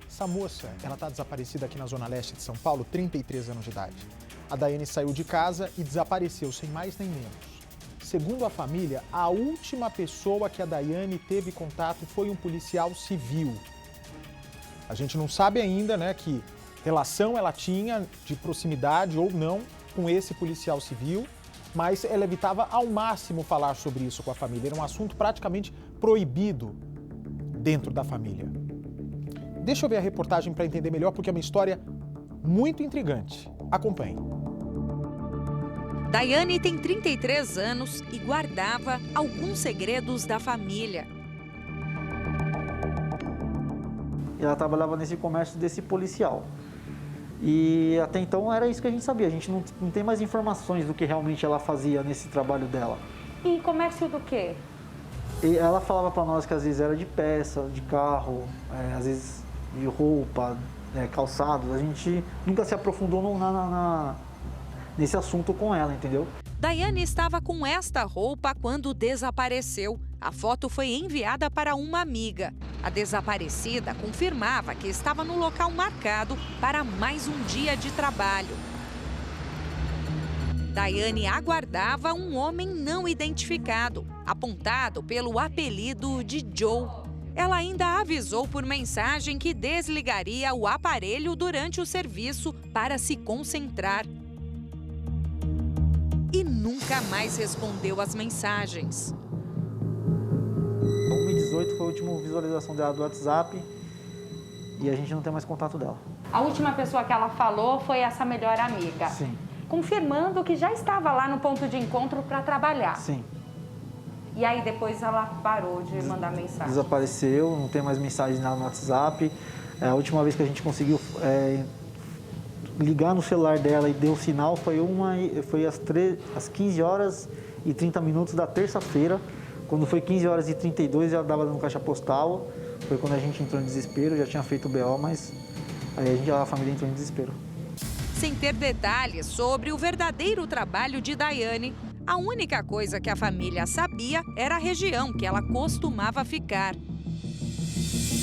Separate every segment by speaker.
Speaker 1: Essa moça, ela está desaparecida aqui na Zona Leste de São Paulo, 33 anos de idade. A Daiane saiu de casa e desapareceu, sem mais nem menos. Segundo a família, a última pessoa que a Daiane teve contato foi um policial civil. A gente não sabe ainda, né, que relação ela tinha de proximidade ou não com esse policial civil, mas ela evitava ao máximo falar sobre isso com a família. Era um assunto praticamente proibido dentro da família. Deixa eu ver a reportagem para entender melhor, porque é uma história muito intrigante. Acompanhe.
Speaker 2: Daiane tem 33 anos e guardava alguns segredos da família.
Speaker 3: Ela trabalhava nesse comércio desse policial. E até então era isso que a gente sabia. A gente não tem mais informações do que realmente ela fazia nesse trabalho dela.
Speaker 4: E comércio do quê?
Speaker 3: E ela falava para nós que às vezes era de peça, de carro, às vezes de roupa, calçados. A gente nunca se aprofundou nesse assunto com ela, entendeu?
Speaker 2: Daiane estava com esta roupa quando desapareceu. A foto foi enviada para uma amiga. A desaparecida confirmava que estava no local marcado para mais um dia de trabalho. Daiane aguardava um homem não identificado, apontado pelo apelido de Joe. Ela ainda avisou por mensagem que desligaria o aparelho durante o serviço para se concentrar. E nunca mais respondeu às mensagens.
Speaker 3: 2018 foi a última visualização dela do WhatsApp e a gente não tem mais contato dela.
Speaker 4: A última pessoa que ela falou foi essa melhor amiga.
Speaker 3: Sim.
Speaker 4: Confirmando que já estava lá no ponto de encontro para trabalhar.
Speaker 3: Sim.
Speaker 4: E aí depois ela parou de mandar mensagem.
Speaker 3: Desapareceu, não tem mais mensagem nela no WhatsApp. A última vez que a gente conseguiu ligar no celular dela e deu sinal foi às 15 horas e 30 minutos da terça-feira. Quando foi 15 horas e 32, ela dava no caixa postal. Foi quando a gente entrou em desespero, já tinha feito o BO, mas aí a família entrou em desespero.
Speaker 2: Sem ter detalhes sobre o verdadeiro trabalho de Daiane, a única coisa que a família sabia era a região que ela costumava ficar.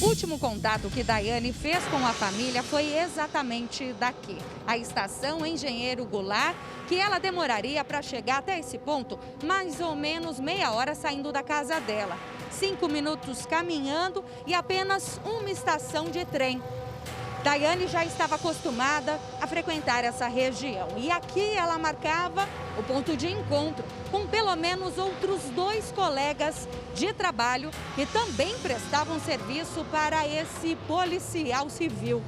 Speaker 2: O último contato que Daiane fez com a família foi exatamente daqui, a estação Engenheiro Goulart, que ela demoraria para chegar até esse ponto mais ou menos meia hora saindo da casa dela. 5 minutos caminhando e apenas uma estação de trem. Daiane já estava acostumada a frequentar essa região e aqui ela marcava o ponto de encontro com pelo menos outros 2 colegas de trabalho que também prestavam serviço para esse policial civil.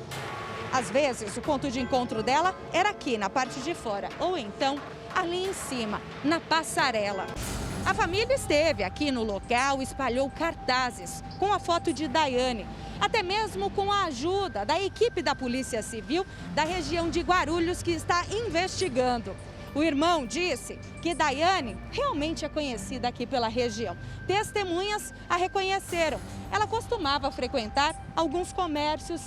Speaker 2: Às vezes, o ponto de encontro dela era aqui, na parte de fora, ou então ali em cima, na passarela. A família esteve aqui no local, espalhou cartazes com a foto de Daiane, até mesmo com a ajuda da equipe da Polícia Civil da região de Guarulhos, que está investigando. O irmão disse que Daiane realmente é conhecida aqui pela região. Testemunhas a reconheceram. Ela costumava frequentar alguns comércios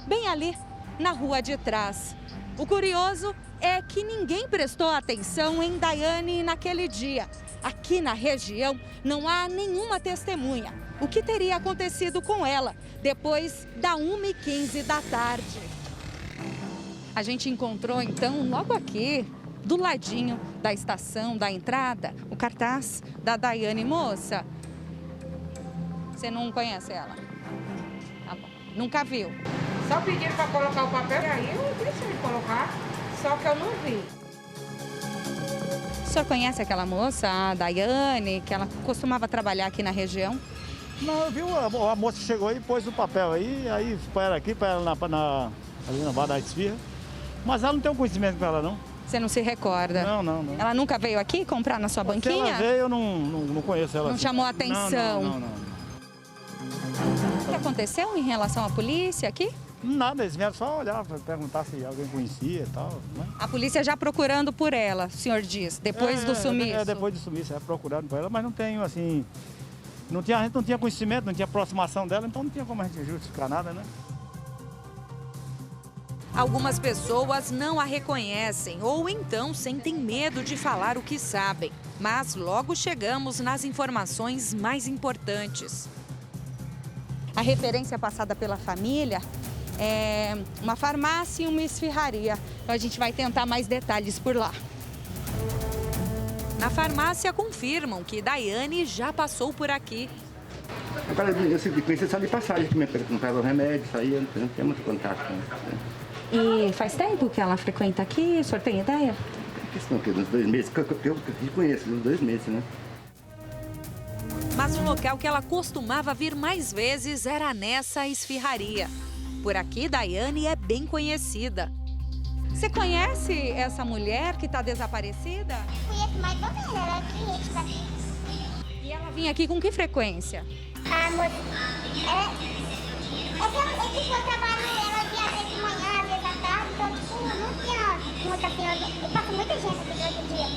Speaker 2: bem ali na rua de trás. O curioso é que ninguém prestou atenção em Daiane naquele dia. Aqui na região não há nenhuma testemunha. O que teria acontecido com ela depois da 1h15 da tarde? A gente encontrou então logo aqui, do ladinho da estação, da entrada, o cartaz da Daiane. Moça, você não conhece ela? Tá bom. Nunca viu?
Speaker 5: Só pediram para colocar o papel e aí eu deixei colocar, só que eu não vi.
Speaker 2: O senhor conhece aquela moça, a Daiane, que ela costumava trabalhar aqui na região?
Speaker 6: Não, eu vi a moça chegou e pôs o papel aí para aqui, para ela ali na Barra da Esfirra. Mas ela não tem um conhecimento com ela, não.
Speaker 2: Você não se recorda?
Speaker 6: Não.
Speaker 2: Ela nunca veio aqui comprar na sua banquinha?
Speaker 6: Se ela veio, eu não conheço ela.
Speaker 2: Não
Speaker 6: assim.
Speaker 2: chamou a atenção?
Speaker 6: Não.
Speaker 2: O que aconteceu em relação à polícia aqui?
Speaker 6: Nada, eles vieram só olhar, perguntar se alguém conhecia e tal. Né?
Speaker 2: A polícia já procurando por ela, o senhor diz, depois do sumiço?
Speaker 6: Depois do sumiço, procurando por ela, mas não tenho assim... a gente não tinha conhecimento, não tinha aproximação dela, então não tinha como a gente justificar nada, né?
Speaker 2: Algumas pessoas não a reconhecem ou então sentem medo de falar o que sabem. Mas logo chegamos nas informações mais importantes. A referência passada pela família uma farmácia e uma esfirraria. Então a gente vai tentar mais detalhes por lá. Na farmácia confirmam que Daiane já passou por aqui.
Speaker 7: Agora, eu sempre conheci só de passagem, que me comprava remédio, saía, não tinha muito contato. Né?
Speaker 4: E faz tempo que ela frequenta aqui? O senhor tem ideia?
Speaker 7: Questão que uns 2 meses, que eu conheço, uns 2 meses, né?
Speaker 2: Mas o local que ela costumava vir mais vezes era nessa esfirraria. Por aqui, Daiane é bem conhecida. Você conhece essa mulher que está desaparecida?
Speaker 8: Conheço mais ou menos, ela é cliente daqui.
Speaker 2: E ela vinha aqui com que frequência?
Speaker 8: Ah, moça, esse que eu trabalho, ela vinha às vezes de manhã, às vezes à tarde, então, tipo, não tinha muita fila, passa muita gente aqui durante o dia.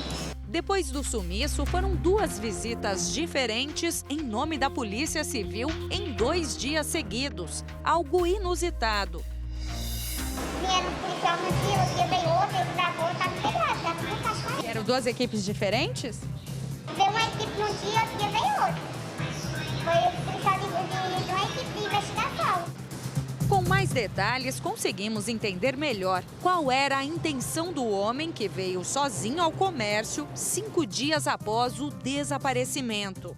Speaker 2: Depois do sumiço, foram 2 visitas diferentes em nome da Polícia Civil em 2 dias seguidos. Algo inusitado.
Speaker 8: Vieram um policial no dia, o dia veio outro, ele gravou, tá pegado, tá tudo encaixado.
Speaker 2: Eram 2 equipes diferentes?
Speaker 8: Veio uma equipe num dia, outro dia veio outro. Foi o policial de uma equipe de investigação.
Speaker 2: Com mais detalhes, conseguimos entender melhor qual era a intenção do homem que veio sozinho ao comércio 5 dias após o desaparecimento.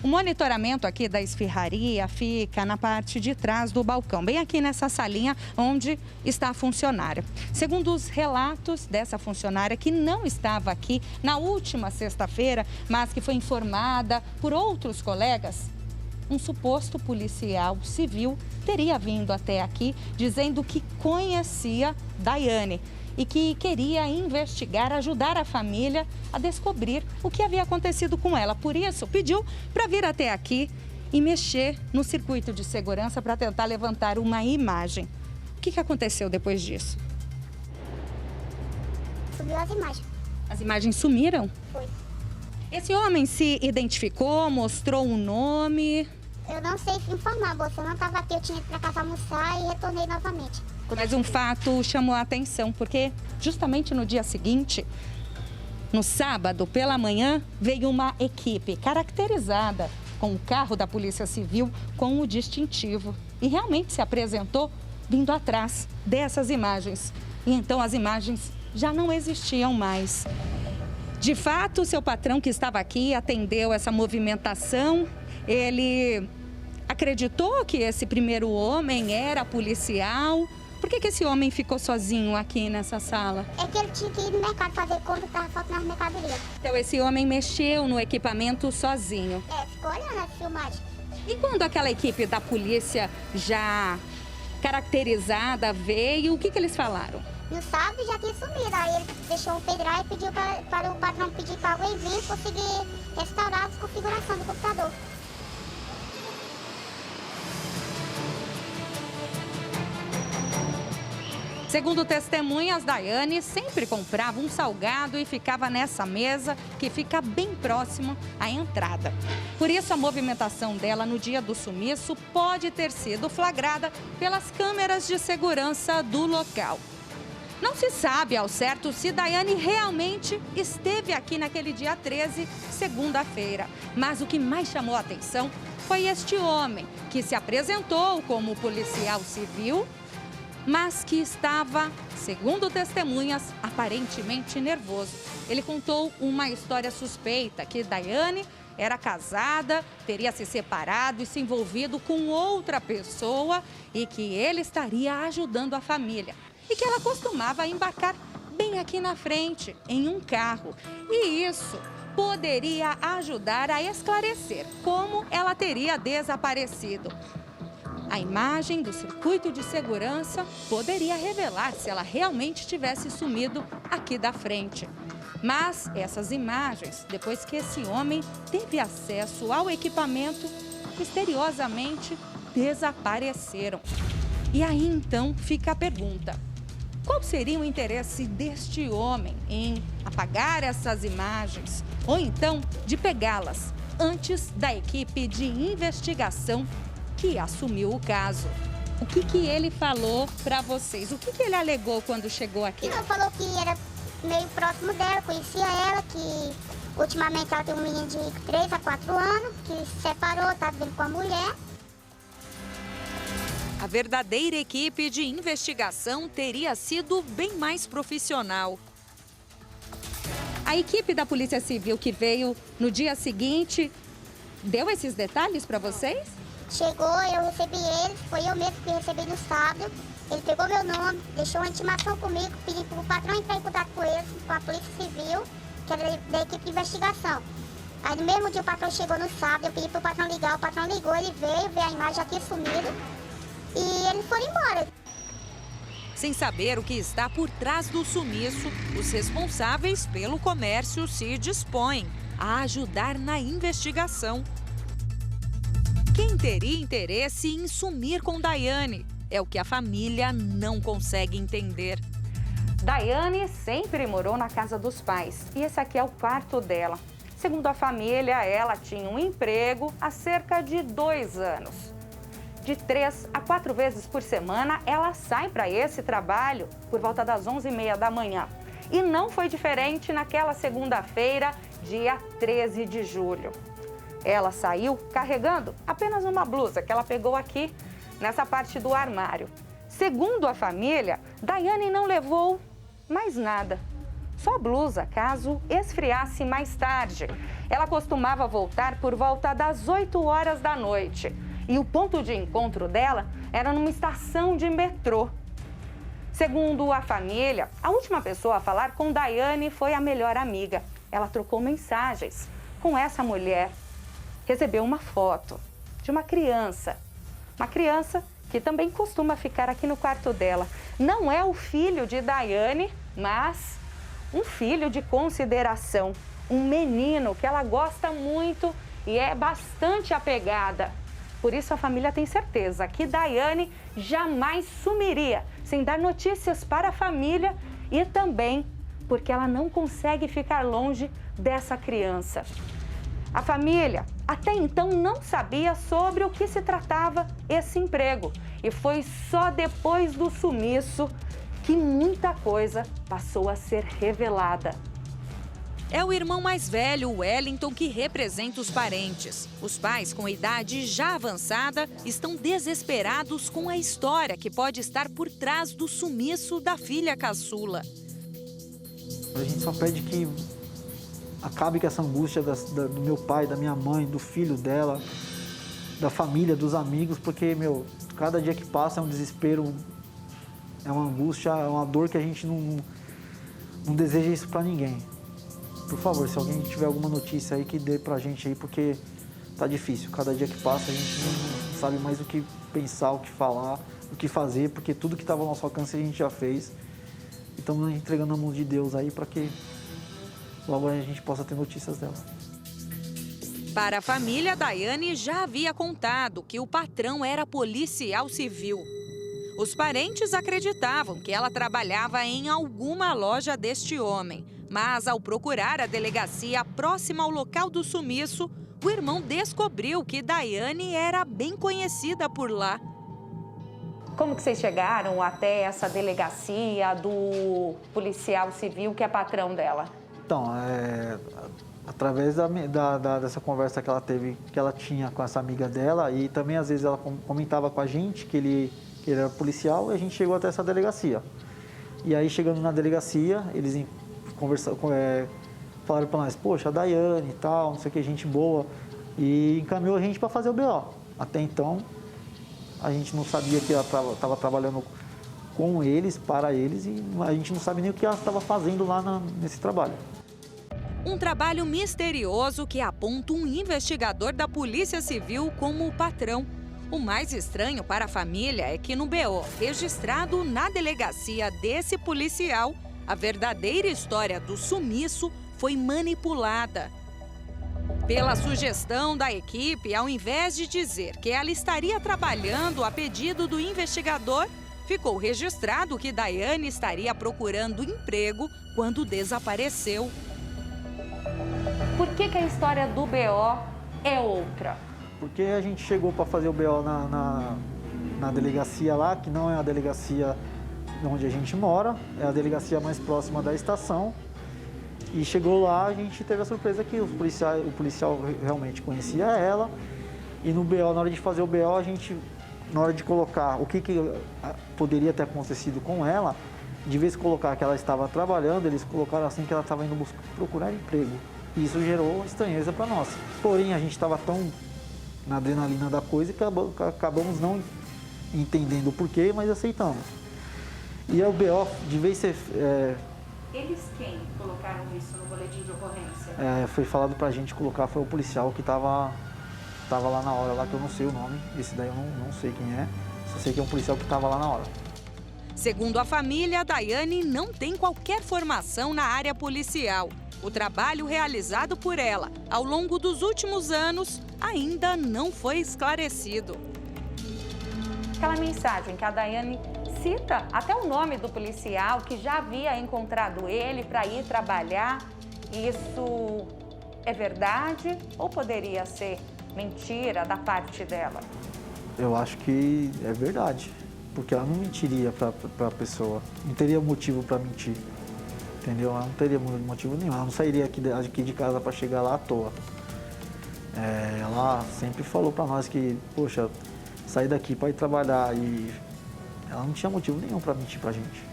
Speaker 2: O monitoramento aqui da esfirraria fica na parte de trás do balcão, bem aqui nessa salinha onde está a funcionária. Segundo os relatos dessa funcionária, que não estava aqui na última sexta-feira, mas que foi informada por outros colegas, um suposto policial civil teria vindo até aqui dizendo que conhecia Daiane e que queria investigar, ajudar a família a descobrir o que havia acontecido com ela. Por isso, pediu para vir até aqui e mexer no circuito de segurança para tentar levantar uma imagem. O que aconteceu depois disso?
Speaker 8: Subiu as imagens.
Speaker 2: As imagens sumiram?
Speaker 8: Foi.
Speaker 2: Esse homem se identificou, mostrou um nome?
Speaker 8: Eu não sei informar, você não estava aqui, eu tinha ido para casa almoçar e retornei novamente.
Speaker 2: Mas um fato chamou a atenção, porque justamente no dia seguinte, no sábado pela manhã, veio uma equipe caracterizada com o carro da Polícia Civil com o distintivo. E realmente se apresentou vindo atrás dessas imagens. E então as imagens já não existiam mais. De fato, seu patrão que estava aqui atendeu essa movimentação. Ele acreditou que esse primeiro homem era policial. Por que esse homem ficou sozinho aqui nessa sala?
Speaker 8: É que ele tinha que ir no mercado fazer compra, estava faltando as mercadorias.
Speaker 2: Então esse homem mexeu no equipamento sozinho.
Speaker 8: Ficou olhando as filmagens.
Speaker 2: E quando aquela equipe da polícia já caracterizada veio, o que eles falaram?
Speaker 8: No sábado já tinha sumido, aí ele deixou um pendrive e pediu para o patrão pedir para alguém vir conseguir restaurar a configuração do computador.
Speaker 2: Segundo testemunhas, Daiane sempre comprava um salgado e ficava nessa mesa que fica bem próximo à entrada. Por isso, a movimentação dela no dia do sumiço pode ter sido flagrada pelas câmeras de segurança do local. Não se sabe ao certo se Daiane realmente esteve aqui naquele dia 13, segunda-feira. Mas o que mais chamou a atenção foi este homem, que se apresentou como policial civil, mas que estava, segundo testemunhas, aparentemente nervoso. Ele contou uma história suspeita, que Daiane era casada, teria se separado e se envolvido com outra pessoa e que ele estaria ajudando a família. E que ela costumava embarcar bem aqui na frente, em um carro. E isso poderia ajudar a esclarecer como ela teria desaparecido. A imagem do circuito de segurança poderia revelar se ela realmente tivesse sumido aqui da frente. Mas essas imagens, depois que esse homem teve acesso ao equipamento, misteriosamente desapareceram. E aí então fica a pergunta: qual seria o interesse deste homem em apagar essas imagens ou então de pegá-las antes da equipe de investigação que assumiu o caso? O que ele falou para vocês? O que ele alegou quando chegou aqui?
Speaker 8: Ele falou que era meio próximo dela, conhecia ela, que ultimamente ela tem um menino de 3 a 4 anos, que se separou, tá vivendo com a mulher.
Speaker 2: a verdadeira equipe de investigação teria sido bem mais profissional. A equipe da Polícia Civil que veio no dia seguinte deu esses detalhes para vocês?
Speaker 8: Chegou, eu recebi ele, foi eu mesmo que recebi no sábado. Ele pegou meu nome, deixou uma intimação comigo, pedi para o patrão entrar em contato com ele, com a Polícia Civil, que era da equipe de investigação. Aí no mesmo dia o patrão chegou no sábado, eu pedi para o patrão ligar, o patrão ligou, ele veio a imagem, já tinha sumido e eles foram embora.
Speaker 2: Sem saber o que está por trás do sumiço, os responsáveis pelo comércio se dispõem a ajudar na investigação. Quem teria interesse em sumir com Daiane? É o que a família não consegue entender.
Speaker 4: Daiane sempre morou na casa dos pais e esse aqui é o quarto dela. Segundo a família, ela tinha um emprego há cerca de 2 anos. De 3 a 4 vezes por semana, ela sai para esse trabalho por volta das 11h30 da manhã. E não foi diferente naquela segunda-feira, dia 13 de julho. Ela saiu carregando apenas uma blusa que ela pegou aqui nessa parte do armário. Segundo a família, Daiane não levou mais nada. Só blusa, caso esfriasse mais tarde. Ela costumava voltar por volta das 8 horas da noite. E o ponto de encontro dela era numa estação de metrô. Segundo a família, a última pessoa a falar com Daiane foi a melhor amiga. Ela trocou mensagens com essa mulher. Recebeu uma foto de uma criança que também costuma ficar aqui no quarto dela. Não é o filho de Daiane, mas um filho de consideração, um menino que ela gosta muito e é bastante apegada. Por isso a família tem certeza que Daiane jamais sumiria sem dar notícias para a família e também porque ela não consegue ficar longe dessa criança. A família até então não sabia sobre o que se tratava esse emprego e foi só depois do sumiço que muita coisa passou a ser revelada.
Speaker 2: É o irmão mais velho, o Wellington, que representa os parentes. Os pais, com idade já avançada, estão desesperados com a história que pode estar por trás do sumiço da filha caçula.
Speaker 3: A gente só pede que acabe com essa angústia do meu pai, da minha mãe, do filho dela, da família, dos amigos, porque, cada dia que passa é um desespero, é uma angústia, é uma dor que a gente não deseja isso pra ninguém. Por favor, se alguém tiver alguma notícia aí, que dê pra gente aí, porque tá difícil. Cada dia que passa a gente não sabe mais o que pensar, o que falar, o que fazer, porque tudo que estava ao nosso alcance a gente já fez. E estamos entregando na mão de Deus aí para que logo a gente possa ter notícias dela.
Speaker 2: Para a família, Daiane já havia contado que o patrão era policial civil. Os parentes acreditavam que ela trabalhava em alguma loja deste homem. Mas, ao procurar a delegacia próxima ao local do sumiço, o irmão descobriu que Daiane era bem conhecida por lá.
Speaker 4: Como que vocês chegaram até essa delegacia do policial civil que é patrão dela?
Speaker 3: Então, através dessa conversa que ela teve, que ela tinha com essa amiga dela, e também às vezes ela comentava com a gente que ele era policial, e a gente chegou até essa delegacia. E aí, chegando na delegacia, eles falaram para nós, poxa, a Daiane e tal, não sei o que, gente boa, e encaminhou a gente para fazer o BO. Até então, a gente não sabia que ela estava trabalhando com eles, para eles, e a gente não sabe nem o que ela estava fazendo lá nesse trabalho.
Speaker 2: Um trabalho misterioso que aponta um investigador da Polícia Civil como o patrão. O mais estranho para a família é que no BO, registrado na delegacia desse policial, a verdadeira história do sumiço foi manipulada. Pela sugestão da equipe, ao invés de dizer que ela estaria trabalhando a pedido do investigador, ficou registrado que Daiane estaria procurando emprego quando desapareceu.
Speaker 4: Por que a história do BO é outra?
Speaker 3: Porque a gente chegou para fazer o BO na delegacia lá, que não é a delegacia onde a gente mora, é a delegacia mais próxima da estação. E chegou lá, a gente teve a surpresa que o policial realmente conhecia ela. E no BO, na hora de fazer o BO, a gente na hora de colocar o que poderia ter acontecido com ela, de vez de colocar que ela estava trabalhando, eles colocaram assim que ela estava indo procurar emprego. E isso gerou estranheza para nós. Porém, a gente estava tão na adrenalina da coisa que acabamos não entendendo o porquê, mas aceitamos. E o BO, de vez ser...
Speaker 4: Eles quem colocaram isso no boletim de ocorrência?
Speaker 3: Foi falado pra gente colocar, foi o policial que tava lá na hora, lá que eu não sei o nome. Esse daí eu não sei quem é, só sei que é um policial que estava lá na hora.
Speaker 2: Segundo a família, a Daiane não tem qualquer formação na área policial. O trabalho realizado por ela ao longo dos últimos anos ainda não foi esclarecido.
Speaker 4: Aquela mensagem que a Daiane cita até o nome do policial que já havia encontrado ele para ir trabalhar, isso é verdade ou poderia ser mentira da parte dela?
Speaker 3: Eu acho que é verdade, porque ela não mentiria para a pessoa, não teria motivo para mentir. Entendeu? Ela não teria motivo nenhum, ela não sairia aqui de casa para chegar lá à toa. Ela sempre falou para nós que, poxa, sair daqui para ir trabalhar e ela não tinha motivo nenhum para mentir para a gente.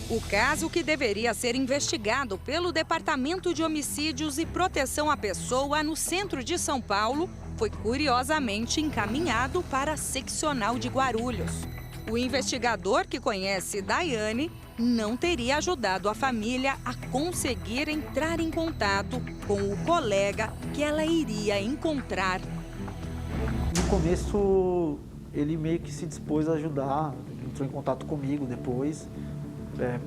Speaker 2: O caso, que deveria ser investigado pelo Departamento de Homicídios e Proteção à Pessoa no centro de São Paulo, foi curiosamente encaminhado para a seccional de Guarulhos. O investigador, que conhece Daiane, não teria ajudado a família a conseguir entrar em contato com o colega que ela iria encontrar.
Speaker 3: No começo, ele meio que se dispôs a ajudar, entrou em contato comigo depois,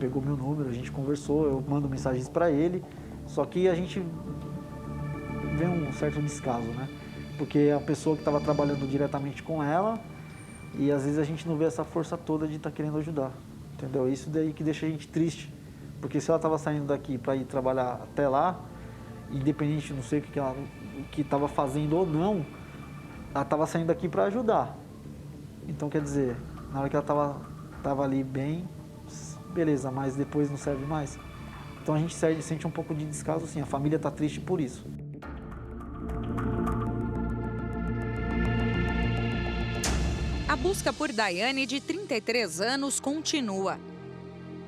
Speaker 3: pegou meu número, a gente conversou, eu mando mensagens para ele, só que a gente vê um certo descaso, né? Porque é a pessoa que estava trabalhando diretamente com ela e às vezes a gente não vê essa força toda de estar querendo ajudar. Entendeu? Isso daí que deixa a gente triste, porque se ela estava saindo daqui para ir trabalhar até lá, independente, não sei o que estava fazendo ou não, ela estava saindo daqui para ajudar. Então, quer dizer, na hora que ela estava ali bem, beleza, mas depois não serve mais. Então a gente sente um pouco de descaso, sim, a família está triste por isso.
Speaker 2: A busca por Daiane, de 33 anos, continua.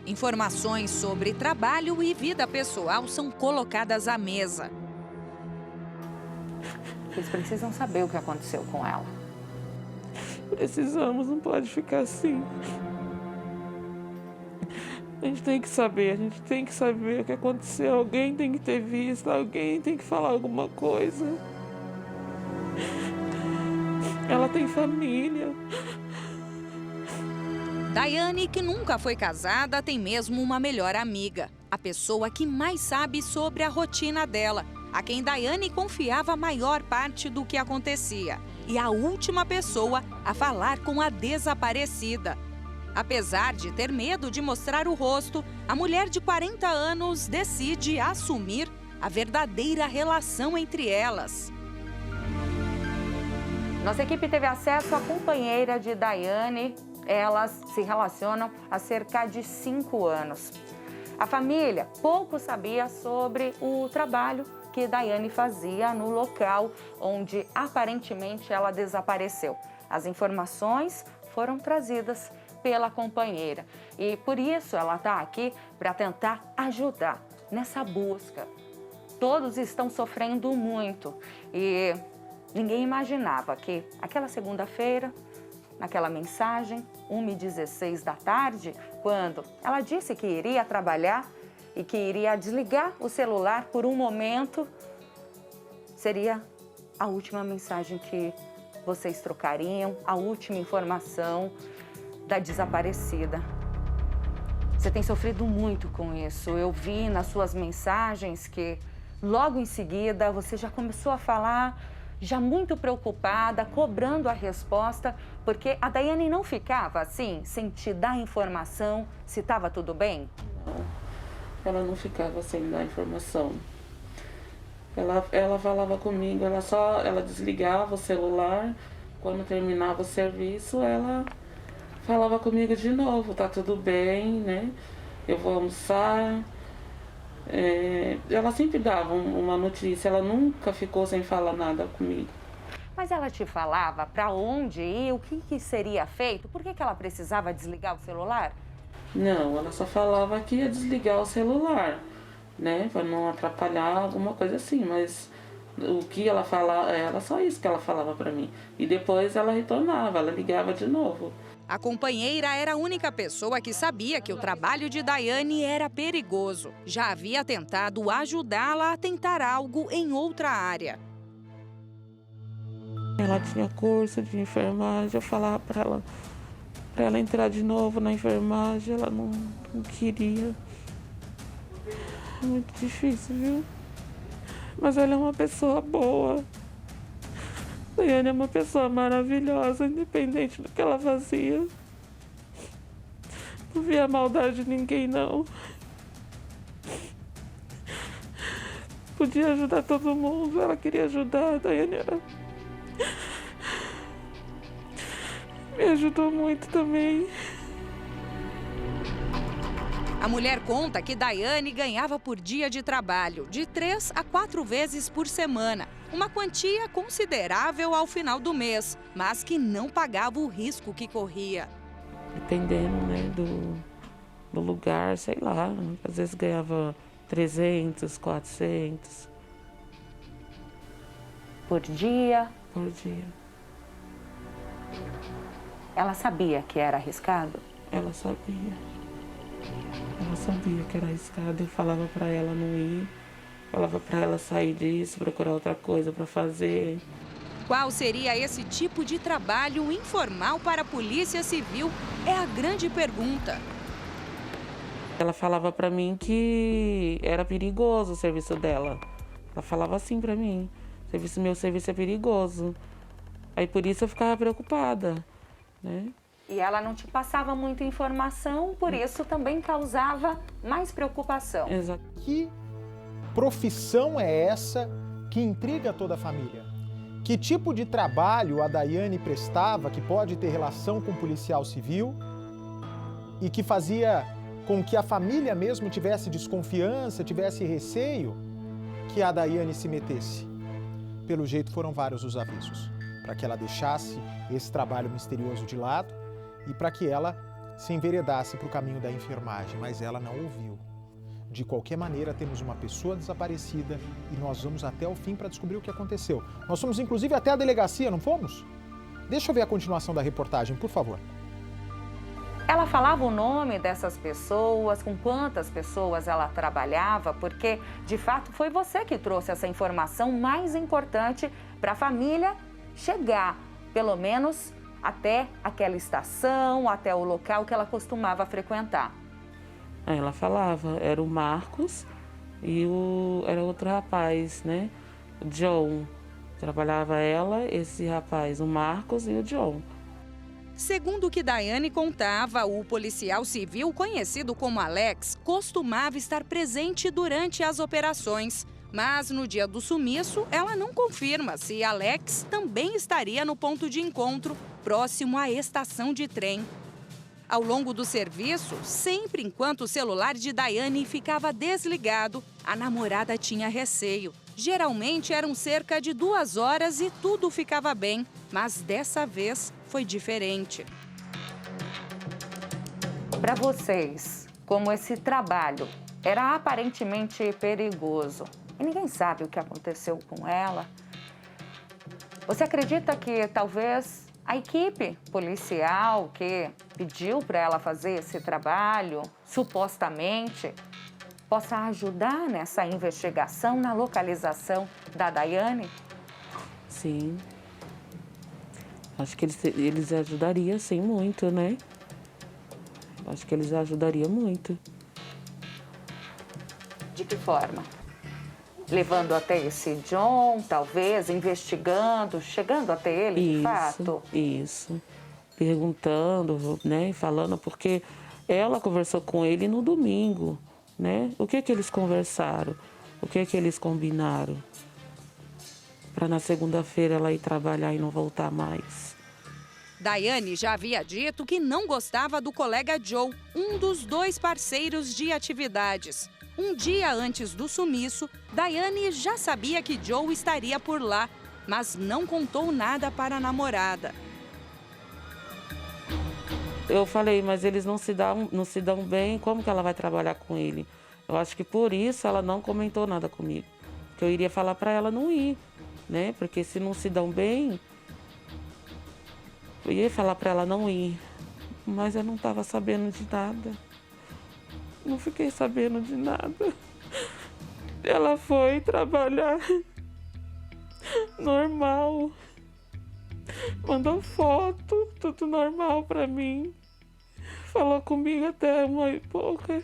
Speaker 2: Informações sobre trabalho e vida pessoal são colocadas à mesa.
Speaker 4: Eles precisam saber o que aconteceu com ela.
Speaker 9: Precisamos, não pode ficar assim. A gente tem que saber o que aconteceu. Alguém tem que ter visto, alguém tem que falar alguma coisa. Ela tem família.
Speaker 2: Daiane, que nunca foi casada, tem mesmo uma melhor amiga. A pessoa que mais sabe sobre a rotina dela, a quem Daiane confiava a maior parte do que acontecia. E a última pessoa a falar com a desaparecida. Apesar de ter medo de mostrar o rosto, a mulher de 40 anos decide assumir a verdadeira relação entre elas.
Speaker 4: Nossa equipe teve acesso à companheira de Daiane. Elas se relacionam há cerca de 5 anos. A família pouco sabia sobre o trabalho que Daiane fazia no local onde aparentemente ela desapareceu. As informações foram trazidas pela companheira e por isso ela está aqui para tentar ajudar nessa busca. Todos estão sofrendo muito e ninguém imaginava que aquela segunda-feira, naquela mensagem, 1h16 da tarde, quando ela disse que iria trabalhar e que iria desligar o celular por um momento, seria a última mensagem que vocês trocariam, a última informação da desaparecida. Você tem sofrido muito com isso. Eu vi nas suas mensagens que logo em seguida você já começou a falar, já muito preocupada, cobrando a resposta, porque a Daiane não ficava assim, sem te dar informação, se estava tudo bem?
Speaker 9: Não, ela não ficava sem dar informação. Ela falava comigo, ela desligava o celular, quando terminava o serviço, ela falava comigo de novo, tá tudo bem, né? Eu vou almoçar. Ela sempre dava uma notícia, ela nunca ficou sem falar nada comigo.
Speaker 4: Mas ela te falava para onde ir, o que seria feito? Por que ela precisava desligar o celular?
Speaker 9: Não, ela só falava que ia desligar o celular, né? Para não atrapalhar alguma coisa assim, mas o que ela falava, era só isso que ela falava para mim. E depois ela retornava, ela ligava de novo.
Speaker 2: A companheira era a única pessoa que sabia que o trabalho de Daiane era perigoso. Já havia tentado ajudá-la a tentar algo em outra área.
Speaker 9: Ela tinha curso de enfermagem, eu falava para ela entrar de novo na enfermagem, ela não queria. Muito difícil, viu? Mas ela é uma pessoa boa. Daiane é uma pessoa maravilhosa, independente do que ela fazia. Não via maldade de ninguém, não. Podia ajudar todo mundo, ela queria ajudar, a Daiane era... Me ajudou muito também.
Speaker 2: A mulher conta que Daiane ganhava por dia de trabalho de 3 a 4 vezes por semana. Uma quantia considerável ao final do mês, mas que não pagava o risco que corria.
Speaker 9: Dependendo, né, do lugar, sei lá, às vezes ganhava 300, 400.
Speaker 4: Por dia?
Speaker 9: Por dia.
Speaker 4: Ela sabia que era arriscado?
Speaker 9: Ela sabia. Ela sabia que era arriscado. Eu falava para ela não ir. Falava para ela sair disso, procurar outra coisa para fazer.
Speaker 2: Qual seria esse tipo de trabalho informal para a Polícia Civil? É a grande pergunta.
Speaker 9: Ela falava para mim que era perigoso o serviço dela. Ela falava assim para mim. Meu serviço é perigoso. Aí por isso eu ficava preocupada, né?
Speaker 4: E ela não te passava muita informação, por isso também causava mais preocupação.
Speaker 9: Exato.
Speaker 1: Que profissão é essa que intriga toda a família? Que tipo de trabalho a Daiane prestava que pode ter relação com o policial civil e que fazia com que a família mesmo tivesse desconfiança, tivesse receio que a Daiane se metesse? Pelo jeito foram vários os avisos para que ela deixasse esse trabalho misterioso de lado e para que ela se enveredasse para o caminho da enfermagem, mas ela não ouviu. De qualquer maneira, temos uma pessoa desaparecida e nós vamos até o fim para descobrir o que aconteceu. Nós fomos inclusive até a delegacia, não fomos? Deixa eu ver a continuação da reportagem, por favor.
Speaker 4: Ela falava o nome dessas pessoas, com quantas pessoas ela trabalhava, porque, de fato, foi você que trouxe essa informação mais importante para a família chegar, pelo menos, até aquela estação, até o local que ela costumava frequentar.
Speaker 9: Ela falava, era o Marcos e era outro rapaz, né? O John. Trabalhava ela, esse rapaz, o Marcos e o John.
Speaker 2: Segundo o que Daiane contava, o policial civil, conhecido como Alex, costumava estar presente durante as operações. Mas no dia do sumiço, ela não confirma se Alex também estaria no ponto de encontro, próximo à estação de trem. Ao longo do serviço, sempre enquanto o celular de Daiane ficava desligado, a namorada tinha receio. Geralmente eram cerca de 2 horas e tudo ficava bem, mas dessa vez foi diferente.
Speaker 4: Para vocês, como esse trabalho era aparentemente perigoso e ninguém sabe o que aconteceu com ela, você acredita que talvez a equipe policial que pediu para ela fazer esse trabalho, supostamente, possa ajudar nessa investigação, na localização da Daiane?
Speaker 9: Sim. Acho que eles ajudariam, sim, muito, né? Acho que eles ajudariam muito.
Speaker 4: De que forma? Levando até esse John, talvez, investigando, chegando até ele, de fato?
Speaker 9: Isso. Perguntando, né? Falando, porque ela conversou com ele no domingo, né? O que eles conversaram? O que eles combinaram? Para na segunda-feira ela ir trabalhar e não voltar mais.
Speaker 2: Daiane já havia dito que não gostava do colega Joe, um dos 2 parceiros de atividades. Um dia antes do sumiço, Daiane já sabia que Joe estaria por lá. mas não contou nada para a namorada.
Speaker 9: Eu falei, mas eles não se dão bem, como que ela vai trabalhar com ele? Eu acho que por isso ela não comentou nada comigo. Que eu iria falar para ela não ir, né? Porque se não se dão bem, eu ia falar para ela não ir. Mas eu não estava sabendo de nada. Não fiquei sabendo de nada. Ela foi trabalhar normal. Mandou foto, tudo normal pra mim. Falou comigo até 1h pouca.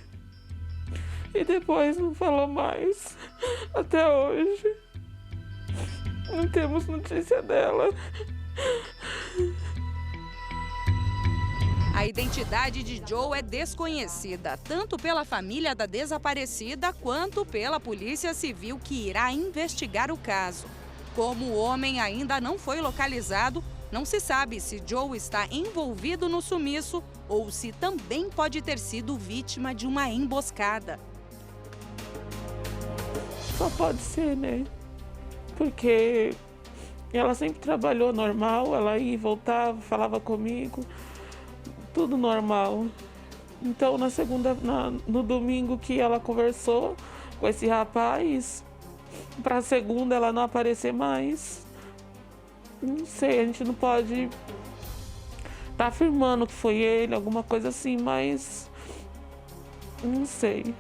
Speaker 9: E depois não falou mais. Até hoje. Não temos notícia dela.
Speaker 2: A identidade de Joe é desconhecida, tanto pela família da desaparecida quanto pela Polícia Civil, que irá investigar o caso. Como o homem ainda não foi localizado, não se sabe se Joe está envolvido no sumiço ou se também pode ter sido vítima de uma emboscada.
Speaker 9: Só pode ser, né? Porque ela sempre trabalhou normal, ela ia e voltava, falava comigo, tudo normal. Então, no domingo que ela conversou com esse rapaz, para a segunda ela não aparecer mais. Não sei, a gente não pode estar afirmando que foi ele, alguma coisa assim, mas não sei.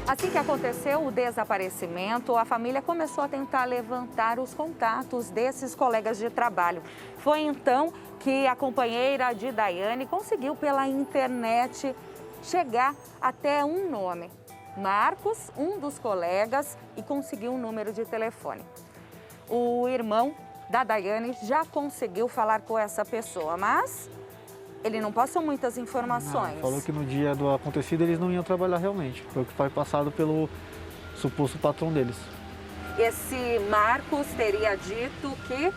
Speaker 4: Assim que aconteceu o desaparecimento, a família começou a tentar levantar os contatos desses colegas de trabalho. Foi então que a companheira de Daiane conseguiu pela internet chegar até um nome. Marcos, um dos colegas, e conseguiu um número de telefone. O irmão da Daiane já conseguiu falar com essa pessoa, mas ele não passou muitas informações.
Speaker 3: Não, falou que no dia do acontecido eles não iam trabalhar realmente. Foi o que foi passado pelo suposto patrão deles.
Speaker 4: Esse Marcos teria dito que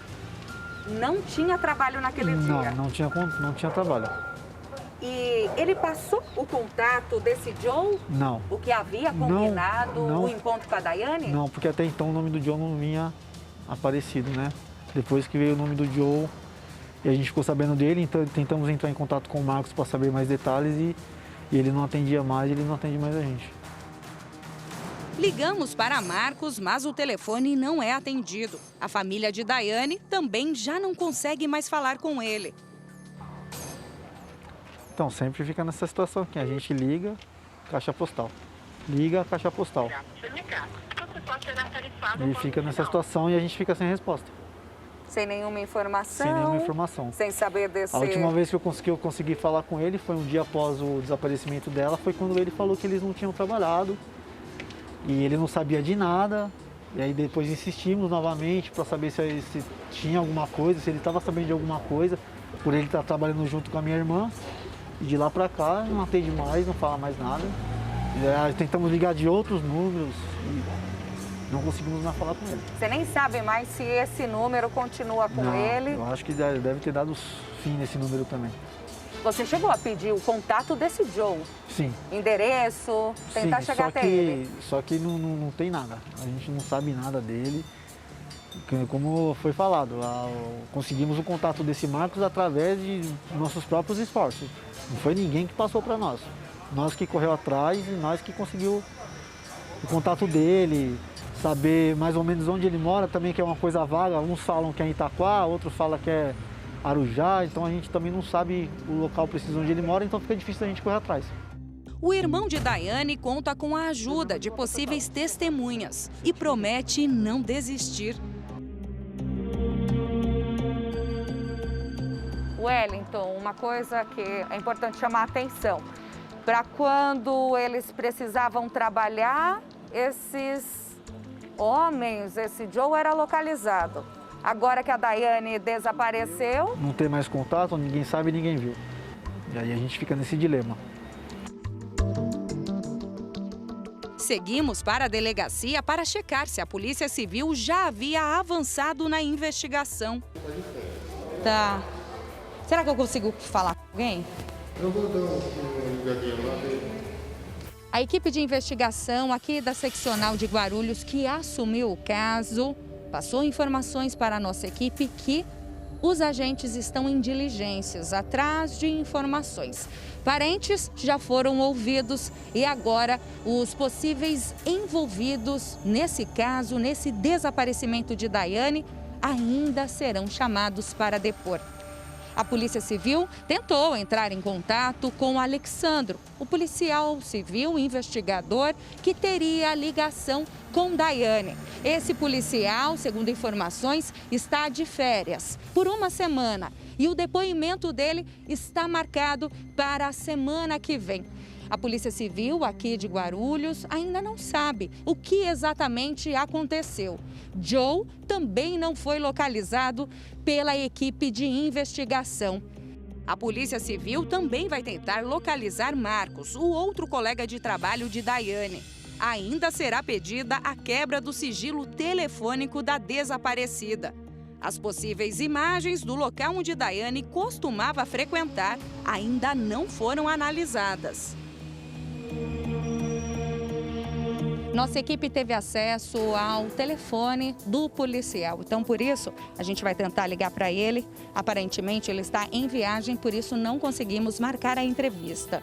Speaker 4: não tinha trabalho naquele dia.
Speaker 3: Não tinha trabalho.
Speaker 4: E ele passou o contato desse Joe?
Speaker 3: Não.
Speaker 4: O que havia combinado, o encontro com a Daiane?
Speaker 3: Não, porque até então o nome do Joe não vinha aparecido, né? Depois que veio o nome do Joe e a gente ficou sabendo dele, então tentamos entrar em contato com o Marcos para saber mais detalhes e ele não atendia mais, ele não atende mais a gente.
Speaker 2: Ligamos para Marcos, mas o telefone não é atendido. A família de Daiane também já não consegue mais falar com ele.
Speaker 3: Então, sempre fica nessa situação aqui, a gente liga, caixa postal. Liga, caixa postal. E fica nessa situação e a gente fica sem resposta.
Speaker 4: Sem nenhuma informação?
Speaker 3: Sem nenhuma informação.
Speaker 4: Sem saber desse...
Speaker 3: A última vez que eu consegui falar com ele foi um dia após o desaparecimento dela, foi quando ele falou que eles não tinham trabalhado e ele não sabia de nada. E aí depois insistimos novamente para saber se tinha alguma coisa, se ele estava sabendo de alguma coisa, por ele estar trabalhando junto com a minha irmã. E de lá pra cá não atende mais, não fala mais nada. Tentamos ligar de outros números e não conseguimos mais falar com ele.
Speaker 4: Você nem sabe mais se esse número continua com ele?
Speaker 3: Eu acho que deve ter dado fim nesse número também.
Speaker 4: Você chegou a pedir o contato desse Joe?
Speaker 3: Sim.
Speaker 4: Endereço, tentar chegar até ele?
Speaker 3: Só que não tem nada. A gente não sabe nada dele. Como foi falado, conseguimos o contato desse Marcos através de nossos próprios esforços. Não foi ninguém que passou para nós. Nós que correu atrás e nós que conseguiu o contato dele, saber mais ou menos onde ele mora também, que é uma coisa vaga. Uns falam que é em Itaquá, outros falam que é Arujá, então a gente também não sabe o local preciso onde ele mora, então fica difícil a gente correr atrás.
Speaker 2: O irmão de Daiane conta com a ajuda de possíveis testemunhas e promete não desistir.
Speaker 4: Wellington, uma coisa que é importante chamar a atenção. Para quando eles precisavam trabalhar, esses homens, esse Joe era localizado. Agora que a Daiane desapareceu...
Speaker 3: Não tem mais contato, ninguém sabe, ninguém viu. E aí a gente fica nesse dilema.
Speaker 2: Seguimos para a delegacia para checar se a Polícia Civil já havia avançado na investigação.
Speaker 10: Tá. Será que eu consigo falar com alguém?
Speaker 11: Eu vou dar uma ligadinha lá dele.
Speaker 2: A equipe de investigação aqui da seccional de Guarulhos, que assumiu o caso, passou informações para a nossa equipe que os agentes estão em diligências, atrás de informações. Parentes já foram ouvidos e agora os possíveis envolvidos nesse caso, nesse desaparecimento de Daiane, ainda serão chamados para depor. A Polícia Civil tentou entrar em contato com Alexandro, o policial civil investigador que teria ligação com Daiane. Esse policial, segundo informações, está de férias por uma semana e o depoimento dele está marcado para a semana que vem. A Polícia Civil aqui de Guarulhos ainda não sabe o que exatamente aconteceu. Joe também não foi localizado pela equipe de investigação. A Polícia Civil também vai tentar localizar Marcos, o outro colega de trabalho de Daiane. Ainda será pedida a quebra do sigilo telefônico da desaparecida. As possíveis imagens do local onde Daiane costumava frequentar ainda não foram analisadas. Nossa equipe teve acesso ao telefone do policial, então por isso a gente vai tentar ligar para ele. Aparentemente ele está em viagem, por isso não conseguimos marcar a entrevista.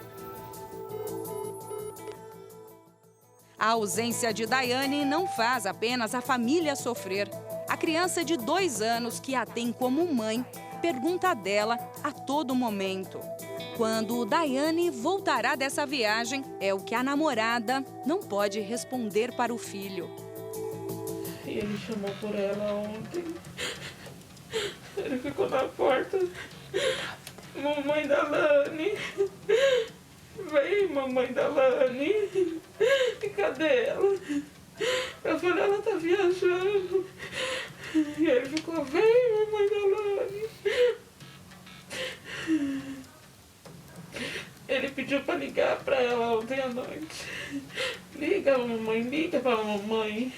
Speaker 2: A ausência de Daiane não faz apenas a família sofrer. A criança de 2 anos, que a tem como mãe, pergunta dela a todo momento. Quando Daiane voltará dessa viagem, é o que a namorada não pode responder para o filho.
Speaker 9: Ele chamou por ela ontem. Ele ficou na porta. Mamãe da Lani. Vem, mamãe da Lani. E cadê ela? Eu falei, ela tá viajando. E ele ficou, vem, mamãe da Lani. Ele pediu para ligar para ela ontem à noite. Liga, mamãe, liga para a mamãe.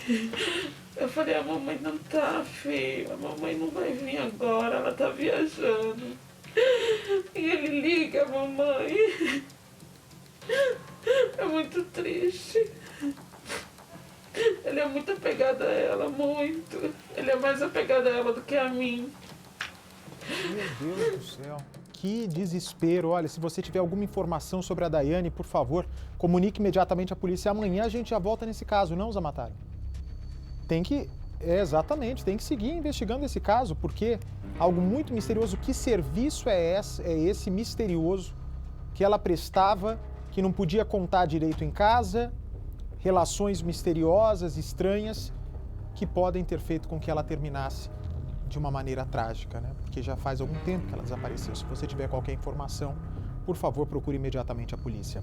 Speaker 9: Eu falei, a mamãe não tá, filha. A mamãe não vai vir agora, ela tá viajando. E ele liga, mamãe. É muito triste. Ele é muito apegado a ela, muito. Ele é mais apegado a ela do que a mim.
Speaker 1: Meu Deus do céu. Que desespero. Olha, se você tiver alguma informação sobre a Daiane, por favor, comunique imediatamente à polícia. Amanhã a gente já volta nesse caso, não, Zamatari? Exatamente, tem que seguir investigando esse caso, porque algo muito misterioso. Que serviço é esse misterioso que ela prestava, que não podia contar direito em casa, relações misteriosas, estranhas, que podem ter feito com que ela terminasse de uma maneira trágica, né? Porque já faz algum tempo que ela desapareceu. Se você tiver qualquer informação, por favor, procure imediatamente a polícia.